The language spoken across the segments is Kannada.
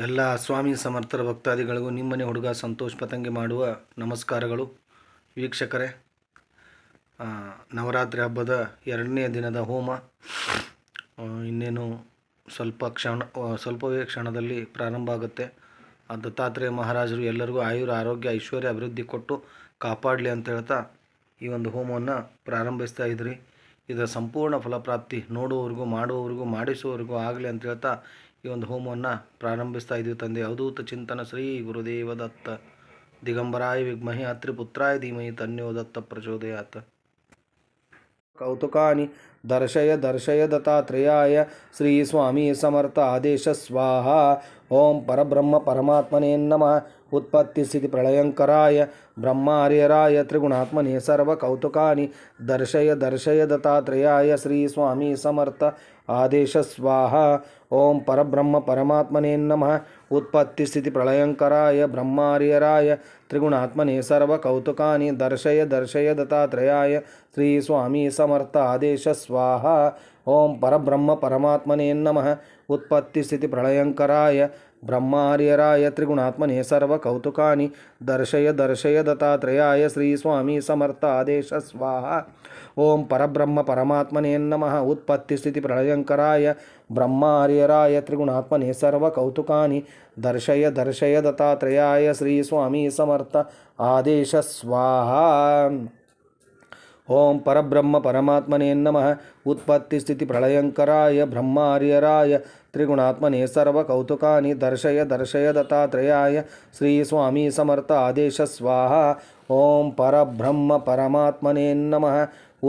ಎಲ್ಲ ಸ್ವಾಮಿ ಸಮರ್ಥರ ಭಕ್ತಾದಿಗಳಿಗೂ ನಿಮ್ಮನೆ ಹುಡುಗ ಸಂತೋಷ್ ಪತಂಗಿ ಮಾಡುವ ನಮಸ್ಕಾರಗಳು. ವೀಕ್ಷಕರೇ, ನವರಾತ್ರಿ ಹಬ್ಬದ 2ನೇ ದಿನದ ಹೋಮ ಇನ್ನೇನು ಸ್ವಲ್ಪವೇ ಕ್ಷಣದಲ್ಲಿ ಪ್ರಾರಂಭ ಆಗುತ್ತೆ. ದತ್ತಾತ್ರೇಯ ಮಹಾರಾಜರು ಎಲ್ಲರಿಗೂ ಆಯುರ, ಆರೋಗ್ಯ, ಐಶ್ವರ್ಯ, ಅಭಿವೃದ್ಧಿ ಕೊಟ್ಟು ಕಾಪಾಡಲಿ ಅಂತ ಹೇಳ್ತಾ ಈ ಒಂದು ಹೋಮವನ್ನು ಪ್ರಾರಂಭಿಸ್ತಾ ಇದ್ರಿ. ಇದರ ಸಂಪೂರ್ಣ ಫಲಪ್ರಾಪ್ತಿ ನೋಡುವವರಿಗೂ, ಮಾಡುವವರಿಗೂ, ಮಾಡಿಸುವವರಿಗೂ ಆಗಲಿ ಅಂತ ಹೇಳ್ತಾ ಈ ಒಂದು ಹೋಮವನ್ನು ಪ್ರಾರಂಭಿಸ್ತಾ ಇದ್ದೀವಿ. ತಂದೆ ಅವಧೂತ ಚಿಂತನ ಶ್ರೀ ಗುರುದೇವ ದತ್ತ ದಿಗಂಬರಾಯ ವಿದ್ಮಹಿ ಅತ್ರಿಪುತ್ರಾಯ ಧೀಮಹಿ ತನ್ಯೋ ದತ್ತ ಪ್ರಚೋದಯಾತ್. ಕೌತುಕಾನಿ ದರ್ಶಯ ದರ್ಶಯ ದತ್ತಾತ್ರೇಯಾಯ ಶ್ರೀ ಸ್ವಾಮಿ ಸಮರ್ಥ ಆದೇಶ ಸ್ವಾಹ. ಓಂ ಪರಬ್ರಹ್ಮ ಪರಮಾತ್ಮನೇ ನಮಃ. ಉತ್ಪತ್ತಿ ಸ್ಥಿತಿ ಪ್ರಳಯಂಕರಾಯ ಬ್ರಹ್ಮಾರ್ಯರಾಯ ತ್ರಿಗುಣಾತ್ಮನೇ ಸರ್ವ ಕೌತುಕಾನಿ ದರ್ಶಯ ದರ್ಶಯ ದತ್ತಾತ್ರೇಯಾಯ ಶ್ರೀ ಸ್ವಾಮಿ ಸಮರ್ಥ ಆದೇಶ ಸ್ವಾಹ. ಓಂ ಪರಬ್ರಹ್ಮ ಪರಮಾತ್ಮನೇ ನಮಃ. ಉತ್ಪತ್ತಿ ಸ್ಥಿತಿ ಪ್ರಳಯಂಕರಾಯ ಬ್ರಹ್ಮಾರ್ಯರಾಯ ತ್ರಿಗುಣಾತ್ಮನೇ ಸರ್ವ ಕೌತುಕಾನಿ ದರ್ಶಯ ದರ್ಶಯ ದತ್ತಾತ್ರೇಯಾಯ ಶ್ರೀ ಸ್ವಾಮಿ ಸಮರ್ಥ ಆದೇಶ ಸ್ವಾಹ. ಓಂ ಪರಬ್ರಹ್ಮ ಪರಮಾತ್ಮನೇ ನಮಃ. ಉತ್ಪತ್ತಿ ಸ್ಥಿತಿ ಪ್ರಳಯಂಕರಾಯ ಬ್ರಹ್ಮಾರ್ಯರಾಯ ತ್ರಿಗುಣಾತ್ಮನೇ ಸರ್ವ ಕೌತುಕಾನಿ ದರ್ಶಯ ದರ್ಶಯ ದತ್ತಾತ್ರೇಯಾಯ ಶ್ರೀ ಸ್ವಾಮಿ ಸಮರ್ಥ ಆದೇಶ ಸ್ವಾಹ. ಓಂ ಪರಬ್ರಹ್ಮ ಪರಮಾತ್ಮನೇ ನಮಃ. ಉತ್ಪತ್ತಿ ಸ್ಥಿತಿ ಪ್ರಳಯಂಕರಾಯ ಬ್ರಹ್ಮಾರ್ಯರಾಯ ತ್ರಿಗುಣಾತ್ಮನೇ ಸರ್ವ ಕೌತುಕಾನಿ ದರ್ಶಯ ದರ್ಶಯ ದತ್ತಾತ್ರೇಯಾಯ ಶ್ರೀ ಸ್ವಾಮಿ ಸಮರ್ಥ ಆದೇಶ ಸ್ವಾಹ. ಓಂ ಪರಬ್ರಹ್ಮ ಪರಮಾತ್ಮನೇ ನಮಃ. ಉತ್ಪತ್ತಿ ಸ್ಥಿತಿ ಪ್ರಳಯಂಕರಾಯ ಬ್ರಹ್ಮಾರ್ಯರಾಯ ತ್ರಿಗುಣಾತ್ಮನೇ ಸರ್ವ ಕೌತುಕಾನಿ ದರ್ಶಯ ದರ್ಶಯ ದತ್ತಾತ್ರೇಯಾಯ ಶ್ರೀ ಸ್ವಾಮಿ ಸಮರ್ಥ ಆದೇಶ ಸ್ವಾಹ. ಓಂ ಪರಬ್ರಹ್ಮ ಪರಮಾತ್ಮನೇ ನಮಃ.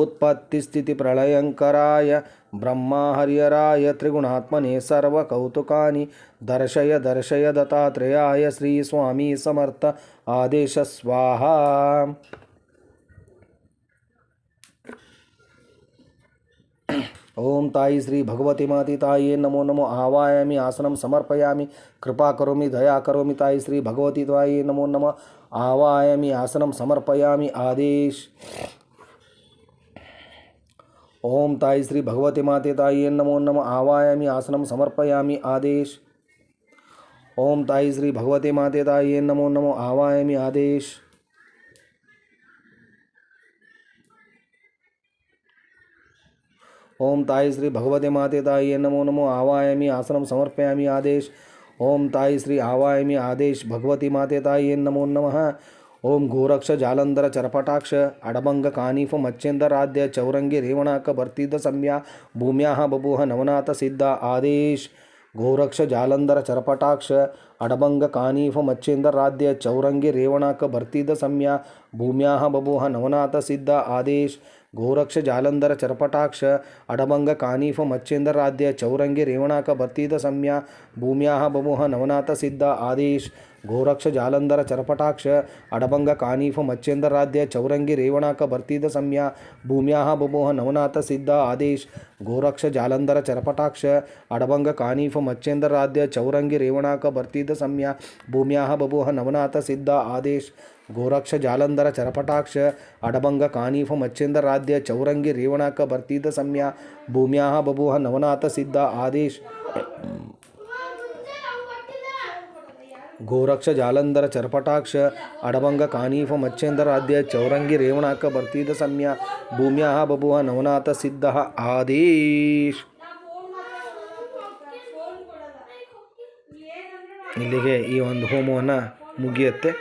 ಉತ್ಪತ್ತಿ ಸ್ಥಿತಿ ಪ್ರಳಯಂಕರಾಯ ಬ್ರಹ್ಮಾರ್ಯರಾಯ ತ್ರಿಗುಣಾತ್ಮನೇ ಸರ್ವ ಕೌತುಕಾನಿ ದರ್ಶಯ ದರ್ಶಯ ದತ್ತಾತ್ರೇಯಾಯ ಶ್ರೀ ಸ್ವಾಮಿ ಸಮರ್ಥ ಆದೇಶ ಸ್ವಾಹ. ಓಂ ತಾಯಿ ಶ್ರೀ ಭಗವತಿ ಮಾತೆ ತಾಯಿಯೇ ನಮೋ ನಮೋ. ಆವಾಯಾಮಿ ಆಸನಂ ಸಮರ್ಪಯಾಮಿ. ಕೃಪಾ ಕರೋಮಿ ದಯಾ ಕರೋಮಿ. ತಾಯಿ ಶ್ರೀ ಭಗವತಿ ತಾಯಿಯೇ ನಮೋ ನಮಃ. ಆವಾಯಾಮಿ ಆಸನಂ ಸಮರ್ಪಯಾಮಿ. ಆದೇಶ್. ಓಂ ತಾಯಿ ಶ್ರೀ ಭಗವತಿ ಮಾತೆ ತಾಯಿಯೇ ನಮೋ ನಮಃ. ಆವಾಯಾಮಿ ಆಸನಂ ಸಮರ್ಪಯಾಮಿ. ಆದೇಶ್. ಓಂ ತಾಯಿ ಶ್ರೀ ಭಗವತಿ ಮಾತೆ ತಾಯಿಯೇ ನಮೋ ನಮಃ. ಆವಾಯಾಮಿ. ಆದೇಶ್. ಓಂ ತಾಯಿ ಶ್ರೀ ಭಗವತಿ ಮಾತೆ ತಾಯಿಯೇ ನಮೋ ನಮೋ. ಆವಾಯಾಮಿ ಆಸನಂ ಸಮರ್ಪಯಾಮಿ. ಆದೇಶ್. ಓಂ ತಾಯಿ ಶ್ರೀ ಆವಾಯಾಮಿ. ಆದೇಶ್. ಭಗವತಿ ಮಾತೆ ತಾಯಿಯೇ ನಮೋ ನಮಃ. ಓಂ ಗೋರಕ್ಷ ಜಾಲಂಧರ ಚರಪಟಾಕ್ಷ ಅಡಭಂಗ ಕಾನೀಫ ಮಚ್ಚೇಂದರಾಧ್ಯ ಚೌರಂಗಿ ರೇವಣಾಕ ಬರ್ತಿದ್ದ ಸಮ್ಯ ಭೂಮ್ಯಾಹ ಬಭೂಹ ನವನಾಥ ಸಿದ್ಧ. ಆದೇಶ್. ಗೋರಕ್ಷ ಜಾಲಂಧರ ಚರಪಟಾಕ್ಷ ಅಡಭಂಗ ಕಾನೀಫ ಮಚ್ಚೇಂದರಾಧ್ಯ ಚೌರಂಗಿ ರೇವಣಾಕ ಬರ್ತಿದ್ದ ಸಮ್ಯ ಭೂಮ್ಯಾಹ ಬಭೂಹ ನವನಾಥ ಸಿದ್ಧ. ಆದೇಶ್. ಗೋರಕ್ಷ ಜಾಲಂಧರ ಚರಪಟಾಕ್ಷ ಅಡಭಂಗ ಕಾನೀಫ ಮಚ್ಚೇಂದರಾಧ್ಯ ಚೌರಂಗಿ ರೇವಣಾಕ ಬರ್ತಿದ್ದ ಸಮ್ಯ ಭೂಮ್ಯಾಹ ಬಭೂಹ ನವನಾಥ ಸಿದ್ಧ. ಆದೇಶ್. ಗೋರಕ್ಷ ಜಾಲಂಧರ ಚರಪಟಾಕ್ಷ ಅಡಭಂಗ ಕಾನೀಫ ಮಚ್ಚೇಂದರಾಧ್ಯ ಚೌರಂಗಿ ರೇವಣಾಕ ಬರ್ತಿದ್ದ ಸಮ್ಯ ಭೂಮ್ಯಾಹ ಬಭೂಹ ನವನಾಥ ಸಿದ್ಧ. ಆದೇಶ್. ಗೋರಕ್ಷ ಜಾಲಂಧರ ಚರಪಟಾಕ್ಷ ಅಡಭಂಗ ಕಾನೀಫ ಮಚ್ಚೇಂದರಾಧ್ಯ ಚೌರಂಗಿ ರೇವಣಾಕ ಬರ್ತಿದ್ದ ಸಮ್ಯ ಭೂಮ್ಯಾಹ ಬಭೂಹ ನವನಾಥ ಸಿದ್ಧ. ಆದೇಶ್. ಗೋರಕ್ಷ ಜಾಲಂಧರ ಚರಪಟಾಕ್ಷ ಅಡಭಂಗ ಕಾನೀಫ ಮಚ್ಚೇಂದರಾಧ್ಯ ಚೌರಂಗಿ ರೇವಣಾಕ ಬರ್ತಿದ್ದ ಸಮ್ಯ ಭೂಮ್ಯಾಹ ಬಭೂಹ ನವನಾಥ ಸಿದ್ಧ. ಆದೇಶ್. ಗೋರಕ್ಷ ಜಾಲಂಧರ ಚರಪಟಾಕ್ಷ ಅಡಭಂಗ ಕಾನೀಫ ಮಚ್ಚೇಂದರಾಧ್ಯ ಚೌರಂಗಿ ರೇವಣಾಕ ಬರ್ತಿದ್ದ ಸಮ್ಯ ಭೂಮ್ಯಾಹ ಬಭೂಹ ನವನಾಥ ಸಿದ್ಧ. ಆದೇಶ್. ಇಲ್ಲಿಗೆ ಈ ಒಂದು ಹೋಮವನ್ನು ಮುಗಿಯುತ್ತೆ.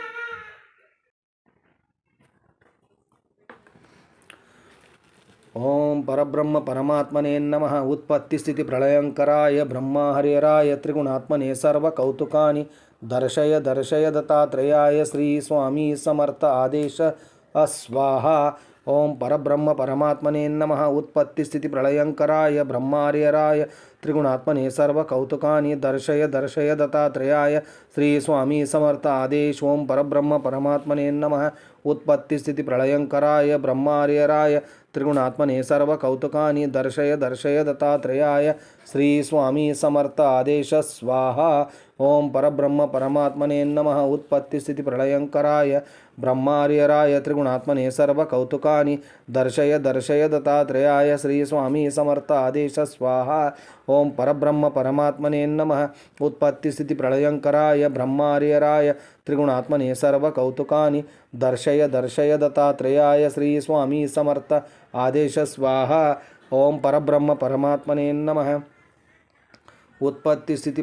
ಓಂ ಪರಬ್ರಹ್ಮ ಪರಮಾತ್ಮನೇ ನಮಃ. ಉತ್ಪತ್ತಿ ಸ್ಥಿತಿ ಪ್ರಳಯಂಕರಾಯ ಬ್ರಹ್ಮಾರ್ಯರಾಯ ತ್ರಿಗುಣಾತ್ಮನೇ ಸರ್ವ ಕೌತುಕಾನಿ ದರ್ಶಯ ದರ್ಶಯ ದತ್ತಾತ್ರೇಯಾಯ ಶ್ರೀ ಸ್ವಾಮಿ ಸಮರ್ಥ ಆದೇಶ ಸ್ವಾಹ. ಓಂ ಪರಬ್ರಹ್ಮ ಪರಮಾತ್ಮನೇ ನಮಃ. ಉತ್ಪತ್ತಿ ಸ್ಥಿತಿ ಪ್ರಳಯಂಕರಾಯ ಬ್ರಹ್ಮಾರ್ಯರಾಯ ತ್ರಿಗುಣಾತ್ಮನೇ ಸರ್ವ ಕೌತುಕಾನಿ ದರ್ಶಯ ದರ್ಶಯ ದತ್ತಾತ್ರೇಯಾಯ ಶ್ರೀ ಸ್ವಾಮಿ ಸಮರ್ಥ ಆದೇಶ್. ಓಂ ಪರಬ್ರಹ್ಮ ಪರಮಾತ್ಮನೇ ನಮಃ. ಉತ್ಪತ್ತಿ ಸ್ಥಿತಿ ಪ್ರಳಯಂಕರಾಯ ಬ್ರಹ್ಮಾರ್ಯರಾಯ त्रिगुणात्मने सर्वकौतुकानि दर्शय दर्शय दत्तात्रेयाय श्री स्वामी समर्थ आदेश स्वाहा। ओम परब्रह्म परमात्मने नमः। उत्पत्ति स्थिति प्रलयंकराय ब्रह्मार्यराय त्रिगुणात्मने सर्वकौतुकानि दर्शय दर्शय दत्तात्रेयाय श्री स्वामी समर्थ आदेश स्वाहा। ओम परब्रह्म परमात्मने नमः। उत्पत्ति स्थिति प्रलयंकराय ब्रह्मार्यराय त्रिगुणात्मने सर्वकौतुकानि दर्शय दर्शय दत्तात्रेयाय श्री स्वामी समर्थ आदेश स्वाहा। ओम परब्रह्म परमात्मने नमः। उत्पत्ति स्थिति